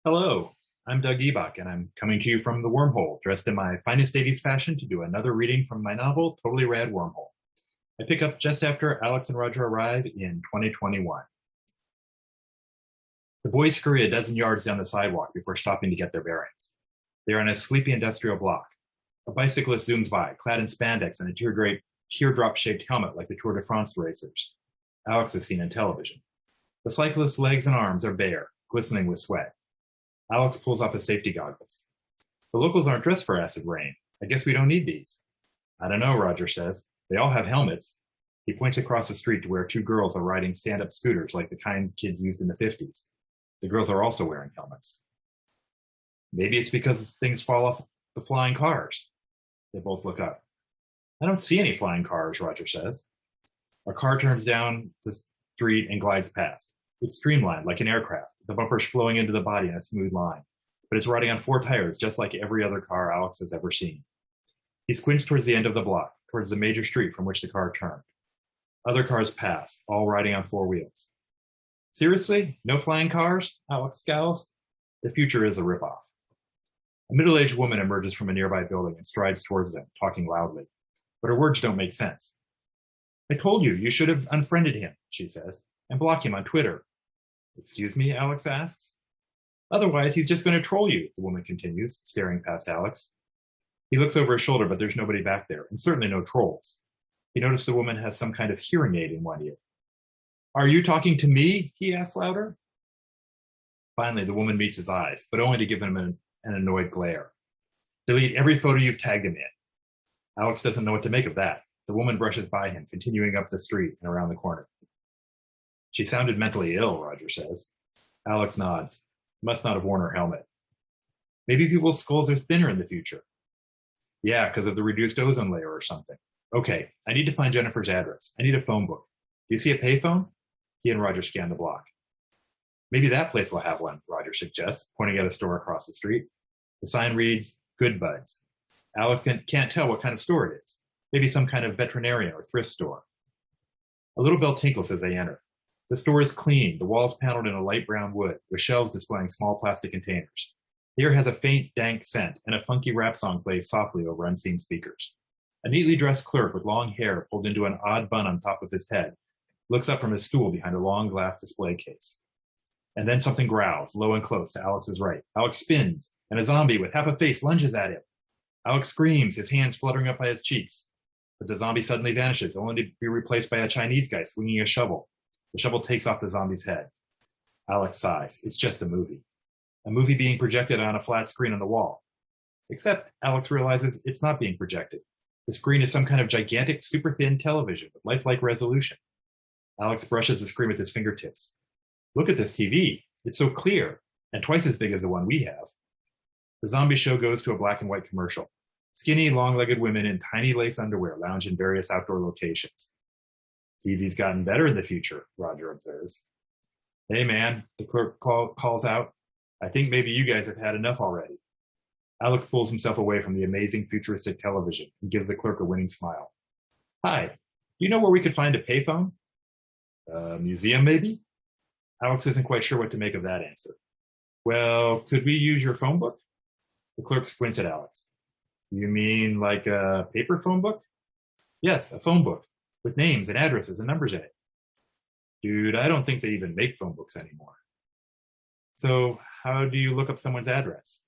Hello, I'm Doug Eboch, and I'm coming to you from the Wormhole, dressed in my finest 80s fashion to do another reading from my novel, Totally Rad Wormhole. I pick up just after Alex and Roger arrive in 2021. The boys scurry a dozen yards down the sidewalk before stopping to get their bearings. They are on a sleepy industrial block. A bicyclist zooms by, clad in spandex and a teardrop-shaped helmet like the Tour de France racers. Alex is seen on television. The cyclist's legs and arms are bare, glistening with sweat. Alex pulls off his safety goggles. The locals aren't dressed for acid rain. I guess we don't need these. I don't know, Roger says. They all have helmets. He points across the street to where two girls are riding stand-up scooters like the kind kids used in the 50s. The girls are also wearing helmets. Maybe it's because things fall off the flying cars. They both look up. I don't see any flying cars, Roger says. A car turns down the street and glides past. It's streamlined like an aircraft, the bumpers flowing into the body in a smooth line, but it's riding on four tires just like every other car Alex has ever seen. He squints towards the end of the block, towards the major street from which the car turned. Other cars pass, all riding on four wheels. Seriously? No flying cars? Alex scowls. The future is a ripoff. A middle-aged woman emerges from a nearby building and strides towards them, talking loudly. But her words don't make sense. I told you, you should have unfriended him, she says, and block him on Twitter. Excuse me, Alex asks. Otherwise, he's just going to troll you, the woman continues, staring past Alex. He looks over his shoulder, but there's nobody back there, and certainly no trolls. He noticed the woman has some kind of hearing aid in one ear. Are you talking to me? He asks louder. Finally, the woman meets his eyes, but only to give him an annoyed glare. Delete every photo you've tagged him in. Alex doesn't know what to make of that. The woman brushes by him, continuing up the street and around the corner. She sounded mentally ill, Roger says. Alex nods. Must not have worn her helmet. Maybe people's skulls are thinner in the future. Yeah, because of the reduced ozone layer or something. Okay, I need to find Jennifer's address. I need a phone book. Do you see a payphone? He and Roger scan the block. Maybe that place will have one, Roger suggests, pointing at a store across the street. The sign reads, Good Buds. Alex can't tell what kind of store it is. Maybe some kind of veterinarian or thrift store. A little bell tinkles as they enter. The store is clean, the walls paneled in a light brown wood, with shelves displaying small plastic containers. The air has a faint, dank scent, and a funky rap song plays softly over unseen speakers. A neatly dressed clerk with long hair pulled into an odd bun on top of his head looks up from his stool behind a long glass display case. And then something growls, low and close to Alex's right. Alex spins, and a zombie with half a face lunges at him. Alex screams, his hands fluttering up by his cheeks. But the zombie suddenly vanishes, only to be replaced by a Chinese guy swinging a shovel. The shovel takes off the zombie's head. Alex sighs. It's just a movie. A movie being projected on a flat screen on the wall. Except Alex realizes it's not being projected. The screen is some kind of gigantic, super thin television with lifelike resolution. Alex brushes the screen with his fingertips. Look at this TV. It's so clear, and twice as big as the one we have. The zombie show goes to a black and white commercial. Skinny, long-legged women in tiny lace underwear lounge in various outdoor locations. TV's gotten better in the future, Roger observes. Hey man, the clerk calls out. I think maybe you guys have had enough already. Alex pulls himself away from the amazing futuristic television and gives the clerk a winning smile. Hi, do you know where we could find a payphone? A museum, maybe? Alex isn't quite sure what to make of that answer. Well, could we use your phone book? The clerk squints at Alex. You mean like a paper phone book? Yes, a phone book, with names and addresses and numbers in it. Dude, I don't think they even make phone books anymore. So how do you look up someone's address?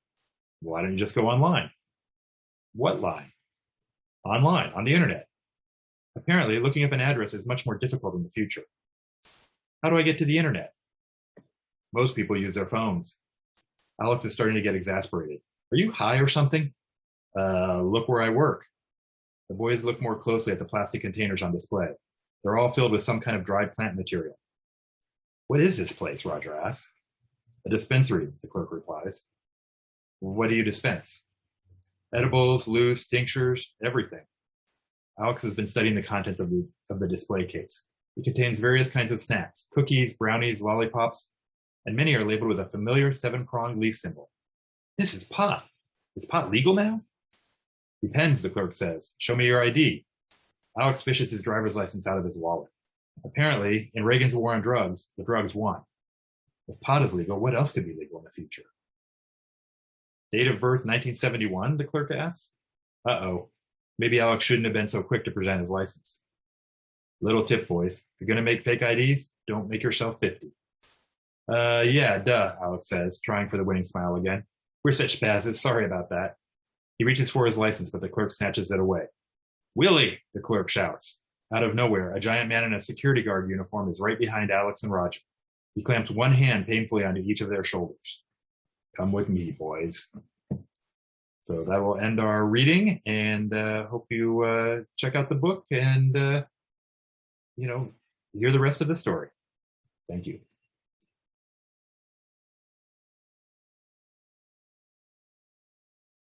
Why don't you just go online? What line? Online, on the internet. Apparently, looking up an address is much more difficult in the future. How do I get to the internet? Most people use their phones. Alex is starting to get exasperated. Are you high or something? Look where I work. The boys look more closely at the plastic containers on display. They're all filled with some kind of dried plant material. What is this place? Roger asks. A dispensary, the clerk replies. What do you dispense? Edibles, loose, tinctures, everything. Alex has been studying the contents of the display case. It contains various kinds of snacks, cookies, brownies, lollipops, and many are labeled with a familiar 7-pronged leaf symbol. This is pot. Is pot legal now? Depends, the clerk says. Show me your ID. Alex fishes his driver's license out of his wallet. Apparently, in Reagan's war on drugs, the drugs won. If pot is legal, what else could be legal in the future? Date of birth 1971, the clerk asks. Uh-oh. Maybe Alex shouldn't have been so quick to present his license. Little tip, boys. If you're going to make fake IDs, don't make yourself 50. Yeah, duh, Alex says, trying for the winning smile again. We're such spazzes. Sorry about that. He reaches for his license, but the clerk snatches it away. Willie, the clerk shouts. Out of nowhere, a giant man in a security guard uniform is right behind Alex and Roger. He clamps one hand painfully onto each of their shoulders. Come with me, boys. So that will end our reading, and hope you check out the book and, hear the rest of the story. Thank you.